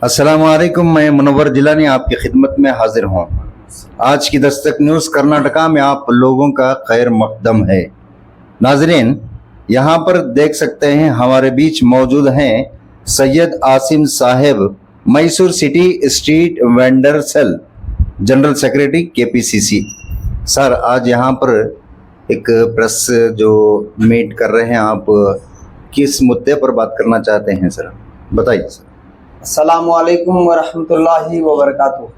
अस्सलाम वालेकुम। मैं मुनव्वर जिलानी आपकी खिदमत में हाजिर हूँ। आज की दस्तक न्यूज़ कर्नाटका में आप लोगों का खैर मकदम है। नाजरीन, यहाँ पर देख सकते हैं हमारे बीच मौजूद हैं सैयद आसिम साहेब, Mysore city street vendor cell general secretary KPCC. Sir, आज यहाँ पर एक प्रेस जो मीट कर रहे हैं, आप किस मुद्दे पर बात करना चाहते हैं सर, बताइए सर। अस्सलामु अलैकुम व रहमतुल्लाहि व बरकातुहू।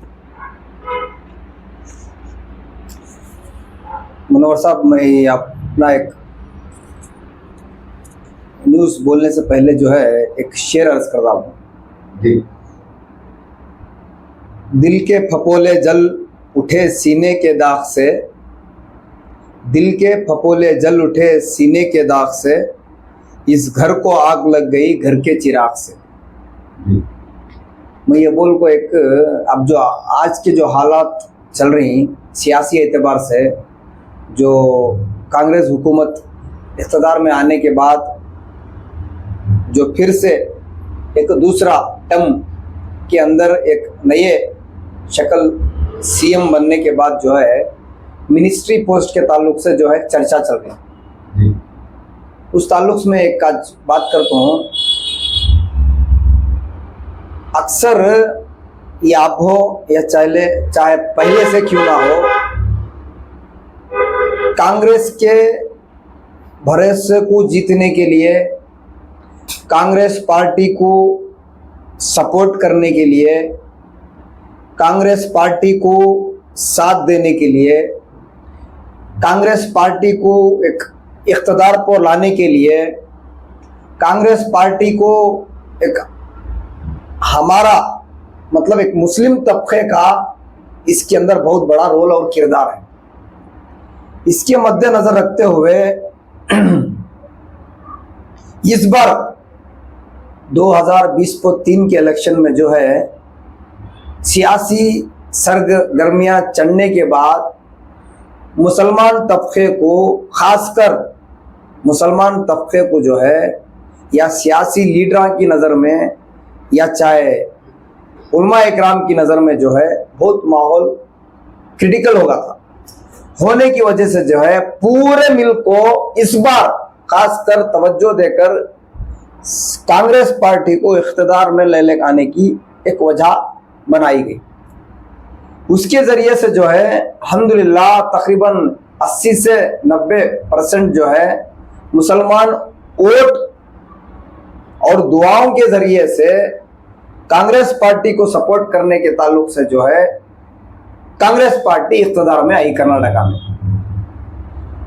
मुनव्वर साहब, मैं अपना एक न्यूज़ बोलने से पहले जो है एक शेर अर्ज कर रहा हूँ। जी। दिल के फपोले जल उठे सीने के दाग से, दिल के फपोले जल उठे सीने के दाग से, इस घर को आग लग गई घर के चिराग से। मैं ये बोल को एक, अब जो आज के जो हालात चल रही सियासी एतबार से, जो कांग्रेस हुकूमत इक़्तिदार में आने के बाद जो फिर से एक दूसरा टर्म के अंदर एक नए शक्ल सीएम बनने के बाद जो है मिनिस्ट्री पोस्ट के ताल्लुक से जो है चर्चा चल रही है। उस ताल्लुक में एक बात करता हूँ। अक्सर ये आप हो या चाहे पहले से क्यों ना हो, कांग्रेस के भरोसे को जीतने के लिए, कांग्रेस पार्टी को सपोर्ट करने के लिए, कांग्रेस पार्टी को साथ देने के लिए, कांग्रेस पार्टी को एक इक़्तिदार पर लाने के लिए, कांग्रेस पार्टी को एक हमारा मतलब एक मुस्लिम तबके का इसके अंदर बहुत बड़ा रोल और किरदार है। इसके मद्देनजर रखते हुए इस बार 2023 के इलेक्शन में जो है सियासी सरगर्मियां चढ़ने के बाद मुसलमान तबके को, खासकर मुसलमान तबके को जो है या सियासी लीडरों की नज़र में या चाहे उलमा इकराम की नज़र में जो है बहुत माहौल क्रिटिकल होगा था। होने की वजह से जो है पूरे मुल्क को इस बार खासकर तवज्जो देकर कांग्रेस पार्टी को इख्तिदार में ले आने की एक वजह बनाई गई। उसके ज़रिए से जो है अल्हम्दुलिल्लाह तकरीबन 80 से 90% जो है मुसलमान वोट और दुआओं के ज़रिए से कांग्रेस पार्टी को सपोर्ट करने के ताल्लुक से जो है कांग्रेस पार्टी इक़्तिदार में आई कर्नाटका में।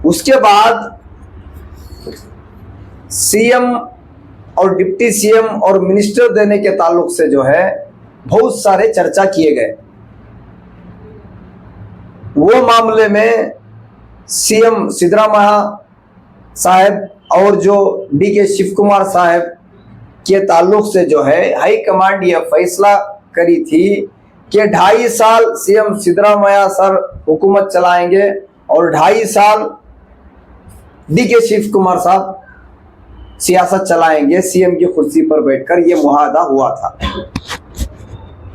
उसके बाद सीएम और डिप्टी सीएम और मिनिस्टर देने के ताल्लुक से जो है बहुत सारे चर्चा किए गए। वो मामले में सीएम सिद्धरामैया साहब और जो डीके शिव कुमार साहब के ताल्लुक से जो है हाई कमांड यह फैसला करी थी कि 2.5 साल सीएम सिद्धरामैया सर हुकूमत चलाएंगे और 2.5 साल डीके शिव कुमार साहब सियासत चलाएंगे सीएम की कुर्सी पर बैठकर। ये मुआहदा हुआ था।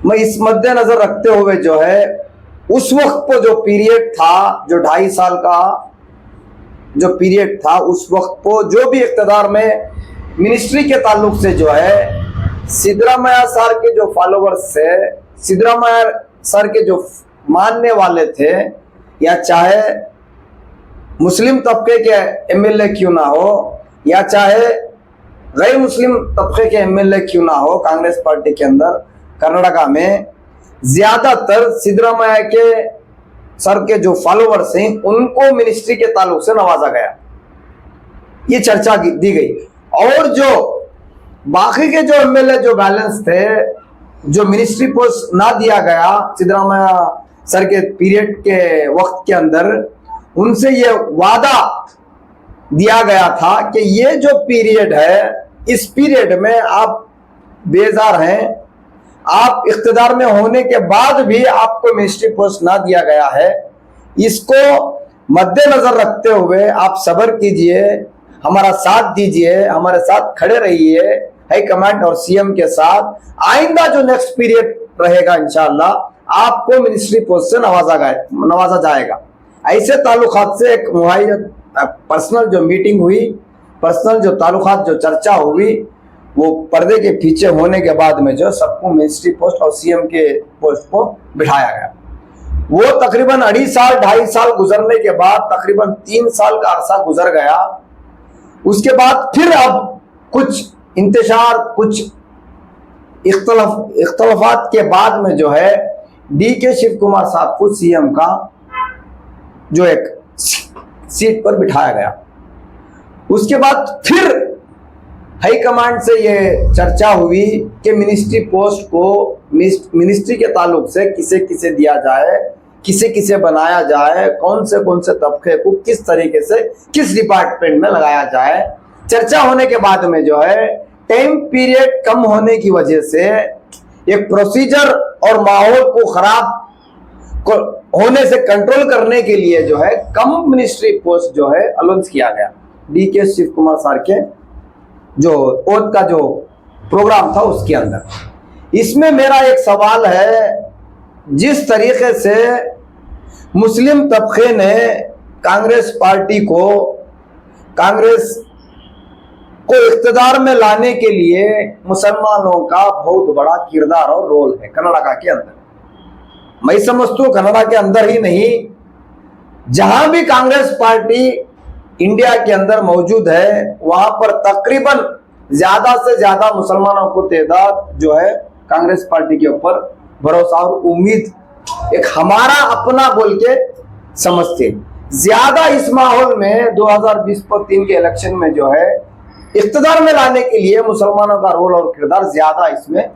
मैं इस मद्देनजर रखते हुए जो है उस वक्त को जो पीरियड था, जो 2.5 साल का जो पीरियड था, उस वक्त को जो भी इक़्तिदार में मिनिस्ट्री के ताल्लुक से जो है सिद्धरामैया सर के जो फॉलोवर्स थे, सिद्धरामैया सर के जो मानने वाले थे, या चाहे मुस्लिम तबके के एमएलए क्यों ना हो या चाहे गैर मुस्लिम तबके के एमएलए क्यों ना हो, कांग्रेस पार्टी के अंदर कर्नाटका में ज्यादातर सिद्धरामैया के सर के जो फॉलोवर्स हैं उनको मिनिस्ट्री के ताल्लुक से नवाजा गया। ये चर्चा दी गई। और जो बाकी के जो एमएलए जो बैलेंस थे, जो मिनिस्ट्री पोस्ट ना दिया गया सिद्धरामैया सर के पीरियड के वक्त के अंदर, उनसे ये वादा दिया गया था कि ये जो पीरियड है, इस पीरियड में आप बेजार हैं, आप इख्तिदार में होने के बाद भी आपको मिनिस्ट्री पोस्ट ना दिया गया है। इसको मद्देनजर रखते हुए आप सब्र कीजिए, हमारा साथ दीजिए, हमारे साथ खड़े रहिए हाईकमांड और सीएम के साथ आइंदा जो नेक्स्ट पीरियड रहेगा इंशाअल्लाह आपको मिनिस्ट्री पोस्ट से नवाजा जाएगा। ऐसे ताल्लुकात से एक मुहैया पर्सनल जो मीटिंग हुई, पर्सनल जो ताल्लुकात जो चर्चा हुई, वो पर्दे के पीछे होने के बाद में जो सबको मिनिस्ट्री पोस्ट और सीएम के पोस्ट को बिठाया गया। वो तकरीबन 2.5 साल गुजरने के बाद तकरीबन 3 साल का अरसा गुजर गया। उसके बाद फिर अब कुछ इंतजार, कुछ इख्तलाफात के बाद में जो है डीके शिव कुमार साहब को सीएम का जो एक सीट पर बिठाया गया। उसके बाद फिर हाईकमांड से ये चर्चा हुई कि मिनिस्ट्री पोस्ट को मिनिस्ट्री के ताल्लुक से किसे किसे दिया जाए, किसे किसे बनाया जाए, कौन से तबके को किस तरीके से किस डिपार्टमेंट में लगाया जाए। चर्चा होने के बाद में जो है टाइम पीरियड कम होने की वजह से एक प्रोसीजर और माहौल को खराब होने से कंट्रोल करने के लिए जो है कम मिनिस्ट्री पोस्ट जो है अनाउंस किया गया। डीके शिव कुमार सर के जो ओथ का जो प्रोग्राम था उसके अंदर। इसमें मेरा एक सवाल है, जिस तरीके से मुस्लिम तबके ने कांग्रेस पार्टी को, कांग्रेस को इख्तिदार में लाने के लिए मुसलमानों का बहुत बड़ा किरदार और रोल है कर्नाटका के अंदर। मैं समझता हूं कर्नाटका के अंदर ही नहीं, जहां भी कांग्रेस पार्टी इंडिया के अंदर मौजूद है वहां पर तकरीबन ज्यादा से ज्यादा मुसलमानों को तादाद जो है कांग्रेस पार्टी के ऊपर भरोसा और उम्मीद एक हमारा अपना बोल के समझते। ज्यादा इस माहौल में 2023 के इलेक्शन में जो है इख्तिदार में लाने के लिए मुसलमानों का रोल और किरदार ज्यादा इसमें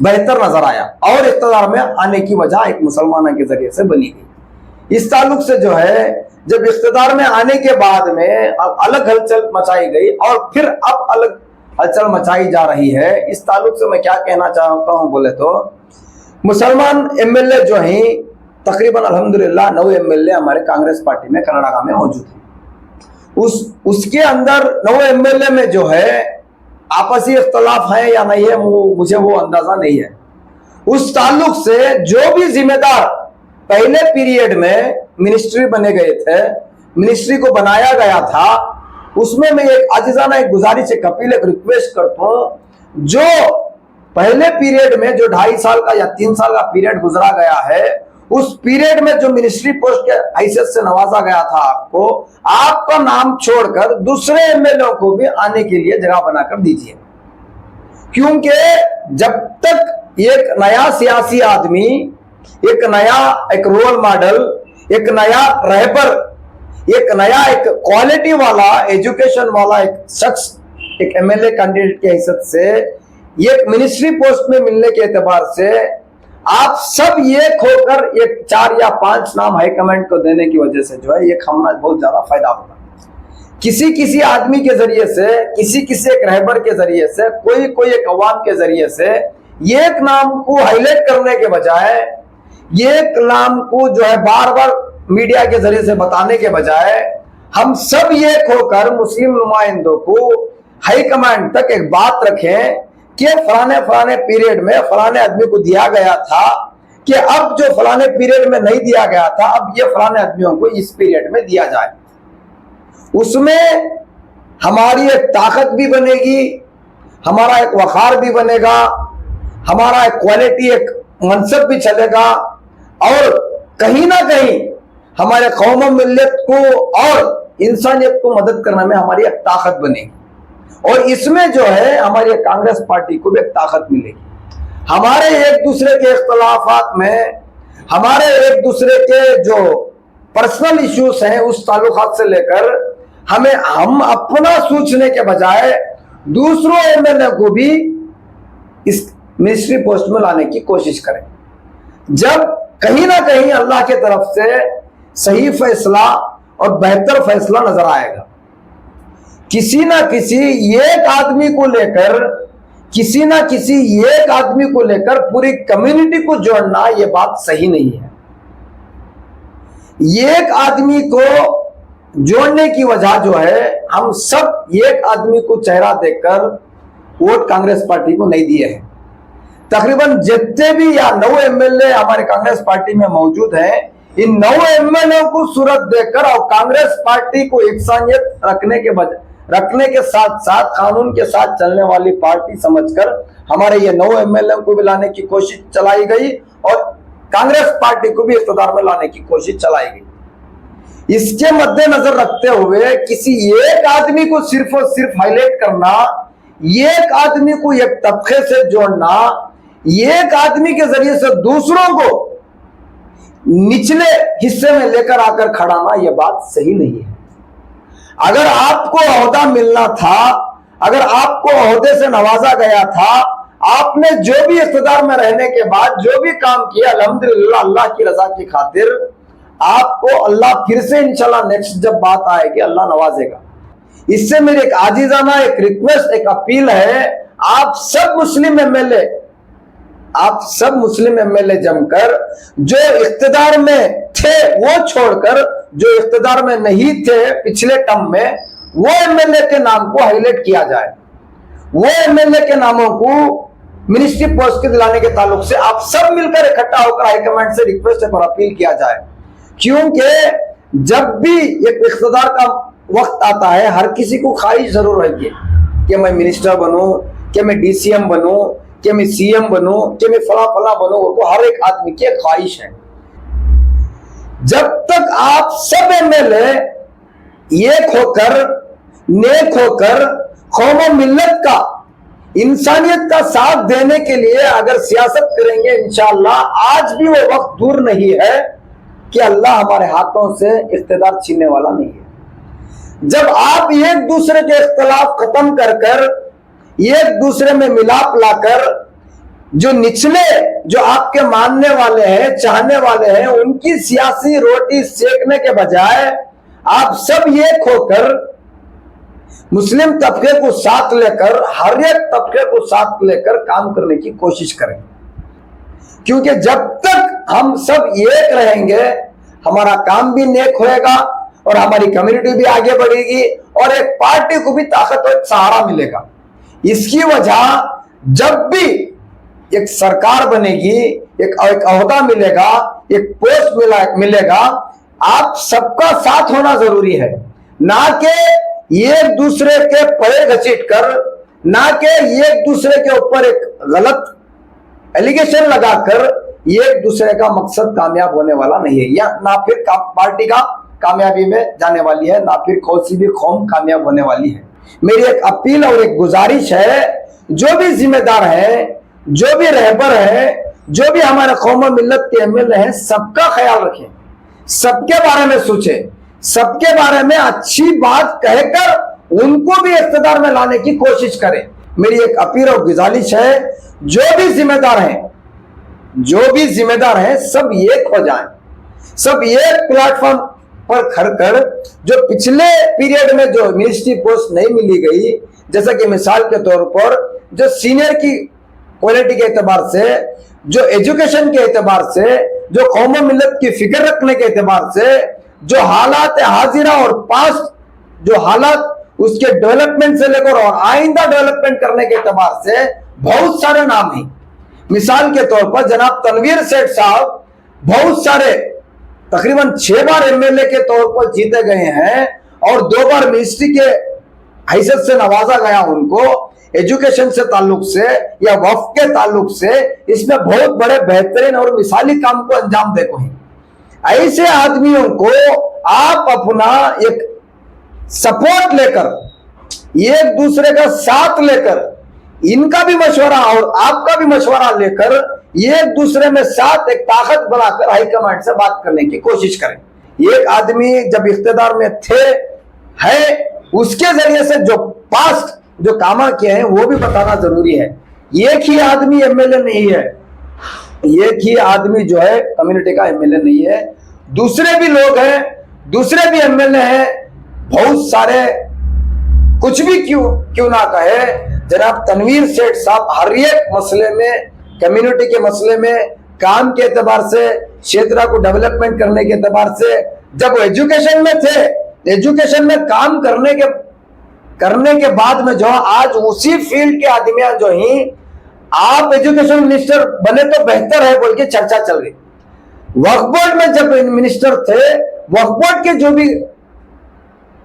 बेहतर नजर आया और इख्तिदार में आने की वजह एक मुसलमानों के जरिए से बनी गई। इस ताल्लुक से जो है जब इख्तिदार में आने के बाद में अलग हलचल मचाई गई और फिर अब अलग हलचल मचाई जा रही है। इस ताल्लुक से मैं क्या कहना चाहता हूं बोले तो मुसलमान एमएलए जो हैं तकरीबन अल्हम्दुलिल्लाह 9 एमएलए हमारे कांग्रेस पार्टी में कर्नाटका में मौजूद है। उसके अंदर 9 एमएलए में जो है आपसी इख्तलाफ है या नहीं है मुझे वो अंदाजा नहीं है। उस ताल्लुक से जो भी जिम्मेदार पहले पीरियड में मिनिस्ट्री बने गए थे, मिनिस्ट्री को बनाया गया था, उसमें मैं एक आजिजाना एक गुजारिश एक अपील एक रिक्वेस्ट करता हूं, जो पहले पीरियड में जो 2.5 साल का या 3 साल का पीरियड गुजरा गया है, उस पीरियड में जो मिनिस्ट्री पोस्ट के हैसियत से नवाजा गया था आपको, आपका नाम छोड़कर दूसरे एमएलए को भी आने के लिए जगह बनाकर दीजिए। क्योंकि जब तक एक नया सियासी आदमी, एक नया एक रोल मॉडल, एक नया रहबर, एक नया एक क्वालिटी वाला एजुकेशन वाला एक शख्स एक एमएलए कैंडिडेट की हैसियत से एक मिनिस्ट्री पोस्ट में मिलने के एतबार से आप सब ये खोकर एक 4 या 5 नाम हाईकमांड को देने की वजह से जो है ये खाना बहुत ज्यादा फायदा होगा। किसी आदमी के जरिए से, किसी एक रहबर के जरिए से, कोई एक अवाम के जरिए से एक नाम को हाईलाइट करने के बजाय, एक नाम को जो है बार बार मीडिया के जरिए से बताने के बजाय हम सब ये खोकर मुस्लिम नुमाइंदों को हाईकमांड तक एक बात रखें कि फलाने पीरियड में फलाने आदमी को दिया गया था, कि अब जो फलाने पीरियड में नहीं दिया गया था अब ये फलाने आदमियों को इस पीरियड में दिया जाए। उसमें हमारी एक ताकत भी बनेगी, हमारा एक वखार भी बनेगा, हमारा एक क्वालिटी एक मनसब भी चलेगा और कहीं ना कहीं हमारे कौम मिल्लत को और इंसानियत को मदद करने में हमारी एक ताकत बनेगी। और इसमें जो है हमारी कांग्रेस पार्टी को भी एक ताकत मिलेगी। हमारे एक दूसरे के इख्तलाफात में, हमारे एक दूसरे के जो पर्सनल इश्यूज हैं उस ताल्लुकात से लेकर हम अपना सोचने के बजाय दूसरों एमएलए को भी इस मिनिस्ट्री पोस्ट में लाने की कोशिश करें। जब कहीं ना कहीं अल्लाह के तरफ से सही फैसला और बेहतर फैसला नजर आएगा। किसी ना किसी एक आदमी को लेकर, किसी ना किसी एक आदमी को लेकर पूरी कम्युनिटी को जोड़ना ये बात सही नहीं है। एक आदमी को जोड़ने की वजह जो है हम सब एक आदमी को चेहरा देखकर वोट कांग्रेस पार्टी को नहीं दिए हैं। तकरीबन जितने भी या 9 एमएलए हमारे कांग्रेस पार्टी में मौजूद हैं, इन 9 एमएलए को सूरत देकर और कांग्रेस पार्टी को एकसानियत रखने के साथ साथ कानून के साथ चलने वाली पार्टी समझकर हमारे ये 9 एमएलए को भी लाने की कोशिश चलाई गई और कांग्रेस पार्टी को भी इख्तियार में लाने की कोशिश चलाई गई। इसके मद्देनजर रखते हुए किसी एक आदमी को सिर्फ और सिर्फ हाईलाइट करना, एक आदमी को एक तबके से जोड़ना, एक आदमी के जरिए से दूसरों को निचले हिस्से में लेकर आकर खड़ाना, यह बात सही नहीं है। अगर आपको ओहदा मिलना था, अगर आपको ओहदे से नवाजा गया था, आपने जो भी इख्तियार में रहने के बाद जो भी काम किया, अल्हम्दुलिल्लाह अल्लाह की रजा की खातिर आपको अल्लाह फिर से इंशाल्लाह नेक्स्ट जब बात आएगी अल्लाह नवाजेगा। इससे मेरी एक आजीजाना एक रिक्वेस्ट, एक अपील है, आप सब मुस्लिम एमएलए जमकर जो इख्तियार में थे वो छोड़कर जो इख्तियार में नहीं थे पिछले टर्म में, वो एमएलए के नाम को हाईलाइट किया जाए। वो एमएलए के नामों को मिनिस्ट्री पोस्ट के दिलाने के ताल्लुक से आप सब मिलकर इकट्ठा होकर हाईकमांड से रिक्वेस्ट और अपील किया जाए। क्योंकि जब भी एक इख्तियार का वक्त आता है, हर किसी को ख्वाहिश जरूर रहती है कि मैं मिनिस्टर बनूं, कि मैं डीसीएम बनूं, कि मैं सीएम बनूं, कि मैं फला फला बनूं, वो हर एक आदमी की ख्वाहिश है। जब तक आप सब एमएलए एक होकर, नेक होकर, कौम और मिल्लत का, इंसानियत का साथ देने के लिए अगर सियासत करेंगे, इंशाअल्लाह आज भी वो वक्त दूर नहीं है कि अल्लाह हमारे हाथों से इख्तियार छीनने वाला नहीं है। जब आप एक दूसरे के इख्तिलाफ खत्म कर कर, एक दूसरे में मिलाप लाकर, जो निचले, जो आपके मानने वाले हैं, चाहने वाले हैं, उनकी सियासी रोटी सेकने के बजाय आप सब एक होकर मुस्लिम तबके को साथ लेकर, हर एक तबके को साथ लेकर काम करने की कोशिश करें। क्योंकि जब तक हम सब एक रहेंगे, हमारा काम भी नेक होएगा और हमारी कम्युनिटी भी आगे बढ़ेगी और एक पार्टी को भी ताकत और सहारा मिलेगा। इसकी वजह जब भी एक सरकार बनेगी, एक ओहदा मिलेगा, एक पोस्ट मिलेगा, आप सबका साथ होना जरूरी है। ना कि एक दूसरे के पैर घसीट कर, ना कि एक दूसरे के ऊपर एक गलत एलिगेशन लगाकर एक दूसरे का मकसद कामयाब होने वाला नहीं है, या ना फिर पार्टी का कामयाबी में जाने वाली है, ना फिर कौन-सी भी कौम कामयाब होने वाली है। मेरी एक अपील और एक गुजारिश है, जो भी जिम्मेदार है, जो भी रहबर है, जो भी हमारे कौम और मिल्लत के एमएलए हैं, सबका ख्याल रखें, सबके बारे में सोचें, सबके बारे में अच्छी बात कहकर उनको भी इख्तियार में लाने की कोशिश करें। मेरी एक अपील और गुजारिश है, जो भी जिम्मेदार हैं सब एक हो जाएं, सब एक प्लेटफॉर्म पर खड़कर, जो पिछले पीरियड में जो मिनिस्ट्री पोस्ट नहीं मिली गई, जैसा कि मिसाल के तौर पर जो सीनियर की क्वालिटी के एतबार से, जो एजुकेशन के एतबार से, जो कौम और मिल्लत की फिक्र रखने के एतबार से, जो हालात हाजिरा और पास्ट जो हालात उसके डेवलपमेंट से लेकर और आइंदा डेवलपमेंट करने के एतबार से बहुत सारे नाम हैं। मिसाल के तौर पर जनाब तनवीर सेठ साहब बहुत सारे, तकरीबन 6 बार एमएलए के तौर पर जीते गए हैं और 2 बार मिनिस्ट्री के हैसियत से नवाजा गया उनको, एजुकेशन से ताल्लुक से या वक्फ के ताल्लुक से, इसमें बहुत बड़े बेहतरीन और मिसाली काम को अंजाम दे गए हैं। ऐसे आदमियों को आप अपना एक सपोर्ट लेकर, एक दूसरे का साथ लेकर, इनका भी मशवरा और आपका भी मशवरा लेकर एक दूसरे में साथ एक ताकत बनाकर हाईकमांड से बात करने की कोशिश करें। एक आदमी जब इख्तियार में थे है, उसके जरिए से जो पास्ट जो काम किए हैं वो भी बताना जरूरी है। एक ही आदमी एमएलए नहीं है, एक ही आदमी जो है कम्युनिटी का एमएलए नहीं है, दूसरे भी लोग हैं, दूसरे भी एमएलए हैं, बहुत सारे, कुछ भी क्यों ना कहे, जनाब तनवीर सेठ साहब हर एक मसले में, कम्युनिटी के मसले में, काम के एतबार से, क्षेत्र को डेवलपमेंट करने के एतबार से, जब वो एजुकेशन में थे, एजुकेशन में काम करने के करने के बाद में जो आज उसी फील्ड के आदमियां जो ही आप एजुकेशन मिनिस्टर बने तो बेहतर है बोल के चर्चा चल रही। वक्फ बोर्ड में जब मिनिस्टर थे, वक्फ बोर्ड के जो भी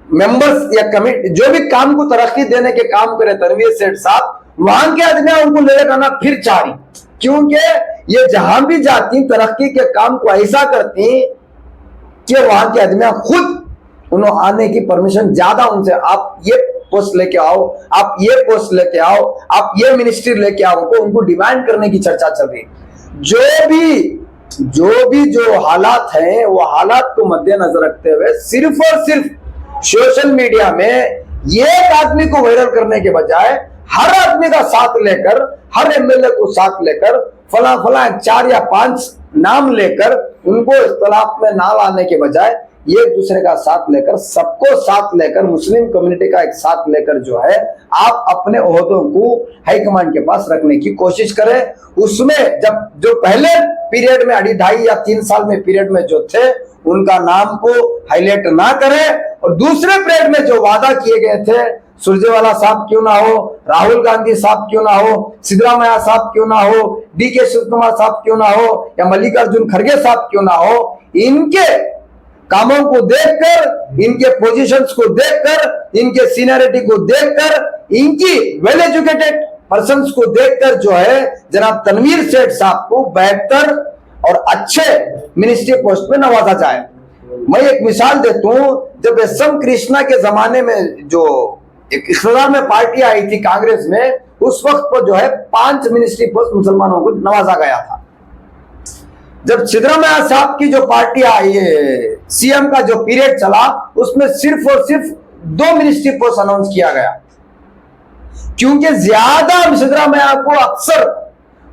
मेंबर्स या कमेटी जो भी काम को तरक्की देने के काम करे तनवीर सेठ साहब, वहां के आदमी उनको ले जाना फिर चाह रही, क्योंकि ये जहां भी जाती तरक्की के काम को ऐसा करती कि वहां के आदमी खुद उन्होंने आने की परमिशन ज्यादा उनसे, आप ये पोस्ट लेके आओ, आप ये पोस्ट लेके आओ, आप ये मिनिस्ट्री लेके आओ, उनको डिमांड करने की चर्चा चल रही। जो हालात हैं वो हालात को मद्देनजर रखते हुए सिर्फ और सिर्फ सोशल मीडिया में एक आदमी को वायरल करने के बजाय हर आदमी का साथ लेकर, हर एमएलए को साथ लेकर, फला फला 4 या 5 नाम लेकर उनको इख्तलाफ में ना लाने के बजाय एक दूसरे का साथ लेकर, सबको साथ लेकर, मुस्लिम कम्युनिटी का एक साथ लेकर जो है आप अपने ओहदों को हाईकमांड के पास रखने की कोशिश करें। उसमें जब जो पहले पीरियड में 2.5 या 3 साल में पीरियड में जो थे उनका नाम को हाईलाइट ना करें, और दूसरे पीरियड में जो वादा किए गए थे, सुरजेवाला साहब क्यों ना हो, राहुल गांधी साहब क्यों ना हो, सिद्धरामैया साहब क्यों ना हो, डीके शिव कुमार साहब क्यों ना हो, या मल्लिकार्जुन खड़गे साहब क्यों ना हो, इनके कामों को देखकर, इनके पोजीशंस को देखकर, इनके सीनियरिटी को देखकर, इनकी वेल एजुकेटेड पर्संस को देखकर जो है जनाब तनवीर सेठ साहब को बेहतर और अच्छे मिनिस्ट्री पोस्ट में नवाजा जाए। मैं एक मिसाल देता हूं, जब एस.एम. कृष्णा के जमाने में जो एक इख्तियार में पार्टी आई थी कांग्रेस में, उस वक्त पर जो है 5 मिनिस्ट्री पोस्ट मुसलमानों को नवाजा गया था। जब सिद्धरामैया साहब की जो पार्टी आई, सीएम का जो पीरियड चला, उसमें सिर्फ और सिर्फ 2 मिनिस्ट्री पोस्ट अनाउंस किया गया, क्योंकि ज्यादा सिद्धरामैया को अक्सर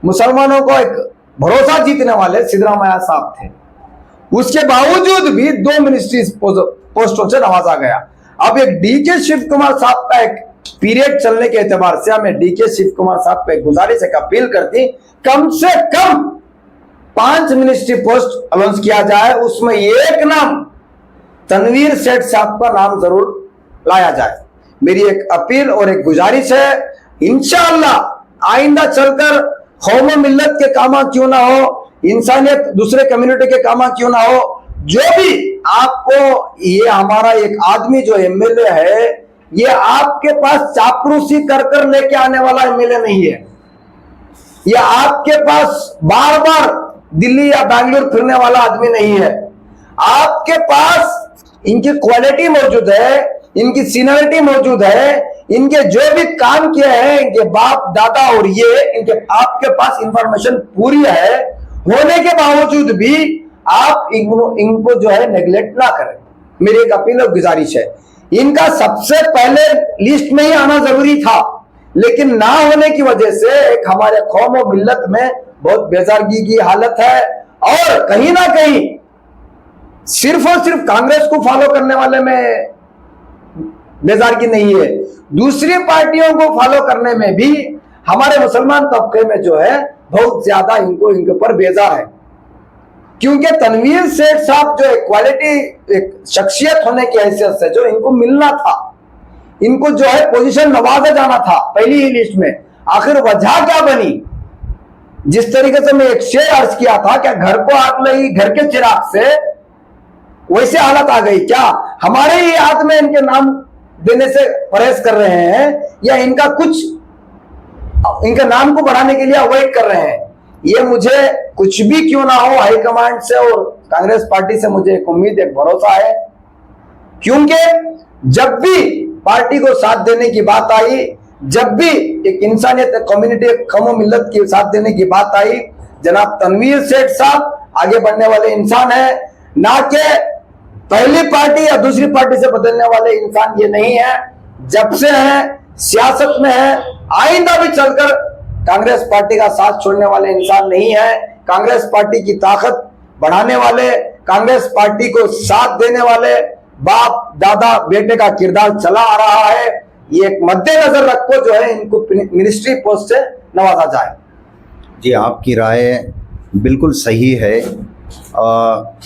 मुसलमानों को एक भरोसा जीतने वाले सिद्धरामैया साहब थे। उसके बावजूद भी 2 मिनिस्ट्री पोस्टों से नवाजा गया। अब एक डीके शिव कुमार साहब का एक पीरियड चलने के एतबार से हमें डीके शिव कुमार साहब पे गुजारिश एक अपील करती, कम से कम 5 मिनिस्ट्री पोस्ट अनाउंस किया जाए, उसमें एक नाम तनवीर सेठ साहब का नाम जरूर लाया जाए। मेरी एक अपील और एक गुजारिश है, इंशाअल्लाह आइंदा चलकर कौम मिल्लत के कामा क्यों ना हो, इंसानियत दूसरे कम्युनिटी के कामा क्यों ना हो, जो भी आपको, ये हमारा एक आदमी जो एमएलए है, ये आपके पास चापलूसी कर लेके आने वाला एमएलए नहीं है। ये आपके पास बार बार दिल्ली या बैंगलोर फिरने वाला आदमी नहीं है। आपके पास इनकी क्वालिटी मौजूद है, इनकी सीनियरिटी मौजूद है, इनके जो भी काम किए हैं इनके बाप दादा और ये इनके, आपके पास इंफॉर्मेशन पूरी है, होने के बावजूद भी आप इनको जो है नेग्लेक्ट ना करें। मेरी एक अपील और गुजारिश है, इनका सबसे पहले लिस्ट में ही आना जरूरी था, लेकिन ना होने की वजह से एक हमारे कौम और मिल्लत में बहुत बेजारगी की हालत है, और कहीं ना कहीं सिर्फ और सिर्फ कांग्रेस को फॉलो करने वाले में बेजारगी नहीं है, दूसरी पार्टियों को फॉलो करने में भी हमारे मुसलमान तबके में जो है बहुत ज्यादा इनके ऊपर बेजार है। क्योंकि तनवीर सेठ साहब जो एक क्वालिटी, एक शख्सियत होने की हैसियत से जो इनको मिलना था, इनको जो है पोजीशन नवाजा जाना था पहली ही लिस्ट में, आखिर वजह क्या बनी? जिस तरीके से मैं एक शेर अर्ज किया था, क्या घर को आग लगी घर के चिराग से, वैसे हालत आ गई क्या? हमारे ही हाथ में इनके नाम देने से परहेज कर रहे हैं, या इनका कुछ, इनके नाम को बढ़ाने के लिए अवॉइड कर रहे हैं? ये मुझे कुछ भी क्यों ना हो, हाईकमांड से और कांग्रेस पार्टी से मुझे एक उम्मीद, एक भरोसा है, क्योंकि जब भी पार्टी को साथ देने की बात आई, जब भी एक इंसानियत, कम्युनिटी, कौम मिल्लत की साथ देने की बात आई, जनाब तनवीर सेठ साहब आगे बढ़ने वाले इंसान है, ना कि पहली पार्टी या दूसरी पार्टी से बदलने वाले इंसान ये नहीं है। जब से है सियासत में है, आइंदा भी चलकर कांग्रेस पार्टी का साथ छोड़ने वाले इंसान नहीं है। कांग्रेस पार्टी की ताकत बढ़ाने वाले, कांग्रेस पार्टी को साथ देने वाले बाप दादा बेटे का किरदार चला आ रहा है। ये एक मद्देनजर रखो जो है इनको मिनिस्ट्री पोस्ट से नवाजा जाए। जी, आपकी राय बिल्कुल सही है।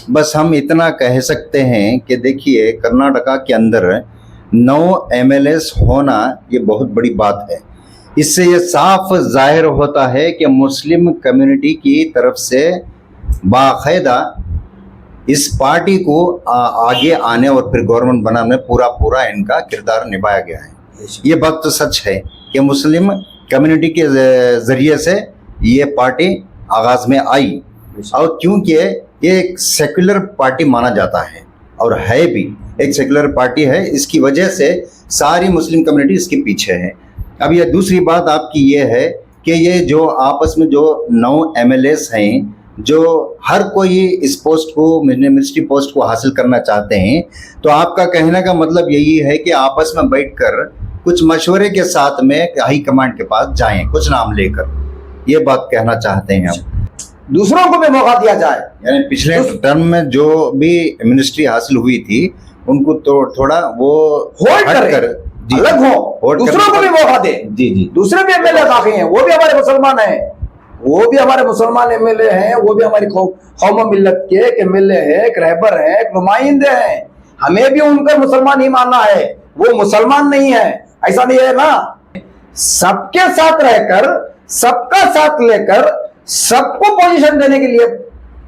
बस हम इतना कह सकते हैं कि देखिए, कर्नाटका के अंदर 9 एमएलएस होना ये बहुत बड़ी बात है। इससे ये साफ जाहिर होता है कि मुस्लिम कम्युनिटी की तरफ से बाकायदा इस पार्टी को आगे आने और फिर गवर्नमेंट बनाने में पूरा इनका किरदार निभाया गया है। ये बात तो सच है कि मुस्लिम कम्युनिटी के जरिए से ये पार्टी आगाज में आई, और क्योंकि ये एक सेक्युलर पार्टी माना जाता है और है भी एक सेक्युलर पार्टी है, इसकी वजह से सारी मुस्लिम कम्युनिटी इसके पीछे है। अब ये दूसरी बात आपकी ये है कि ये जो आपस में जो 9 एमएलएस हैं, जो हर कोई इस पोस्ट को, मिनिस्ट्री पोस्ट को हासिल करना चाहते हैं, तो आपका कहने का मतलब यही है कि आपस में बैठकर कुछ मशवरे के साथ में हाई कमांड के पास जाएं, कुछ नाम लेकर, ये बात कहना चाहते हैं हम। दूसरों को भी मौका दिया जाए, यानी पिछले टर्म में जो भी मिनिस्ट्री हासिल हुई थी उनको तो थोड़ा वो होल्ड कर अलग हो, दूसरों को भी मौका दे। जी दूसरे भी एमएलए काफी हैं, वो भी हमारे मुसलमान हैं, वो भी हमारे मुसलमान एमएलए हैं, वो भी हमारी कौम मिल्लत के एमएलए है, एक रहबर है, एक नुमाइंदे हैं। हमें भी उनका मुसलमान ही मानना है, वो मुसलमान नहीं है, ऐसा नहीं है ना। सबके साथ रहकर, सबका साथ लेकर, सबको पोजीशन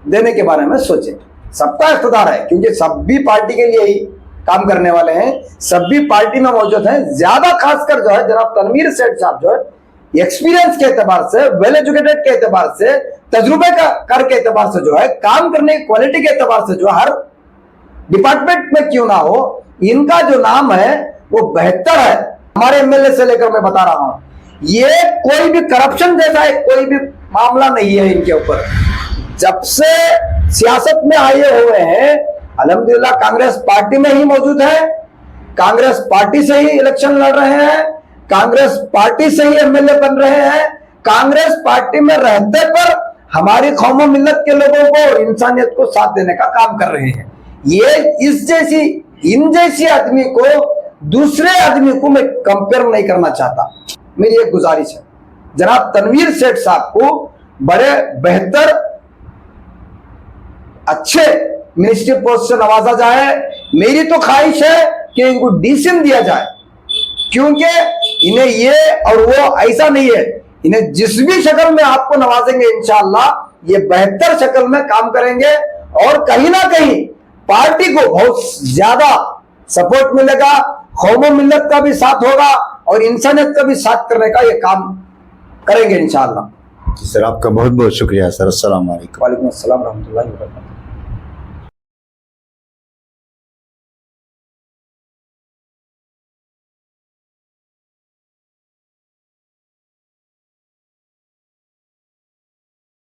देने के बारे में सोचें। सबका इख्तियार है, क्योंकि सब भी पार्टी के लिए ही काम करने वाले हैं, सब भी पार्टी में मौजूद हैं। ज्यादा खासकर जो है जनाब तनवीर सेठ साहब जो है एक्सपीरियंस के एतबार से, वेल एजुकेटेड के एतबार से, तजुर्बे का कर के एतबार से जो है, काम करने की क्वालिटी के एतबार से जो हर डिपार्टमेंट में क्यों ना हो, इनका जो नाम है वो बेहतर है। हमारे एमएलए से लेकर मैं बता रहा हूं, ये कोई भी करप्शन जैसा है कोई भी मामला नहीं है इनके ऊपर। जब से सियासत में आए हुए हैं, अल्हम्दुलिल्लाह कांग्रेस पार्टी में ही मौजूद है, कांग्रेस पार्टी से ही इलेक्शन लड़ रहे हैं, कांग्रेस पार्टी से ही एमएलए बन रहे हैं, कांग्रेस पार्टी में रहते पर हमारी कौम मिल्लत के लोगों को और इंसानियत को साथ देने का काम कर रहे हैं। ये इन जैसी आदमी को दूसरे आदमी को मैं कंपेयर नहीं करना चाहता। मेरी एक गुजारिश है, जनाब तनवीर सेठ साहब को बड़े बेहतर अच्छे मिनिस्ट्री पोस्ट से नवाजा जाए। मेरी तो ख्वाहिश है कि इनको डीसीएम दिया जाए, क्योंकि इन्हें ये और वो ऐसा नहीं है, इन्हें जिस भी शक्ल में आपको नवाजेंगे इंशाअल्लाह ये बेहतर शक्ल में काम करेंगे और कहीं ना कहीं पार्टी को बहुत ज्यादा सपोर्ट मिलेगा, कौम मिल्लत का भी साथ होगा और इंसानियत का भी साथ करने का ये काम करेंगे इंशाअल्लाह। सर आपका बहुत बहुत शुक्रिया सर। अस्सलाम वालेकुम। वालेकुम अस्सलाम रहमतुल्लाहि व बरकातहू।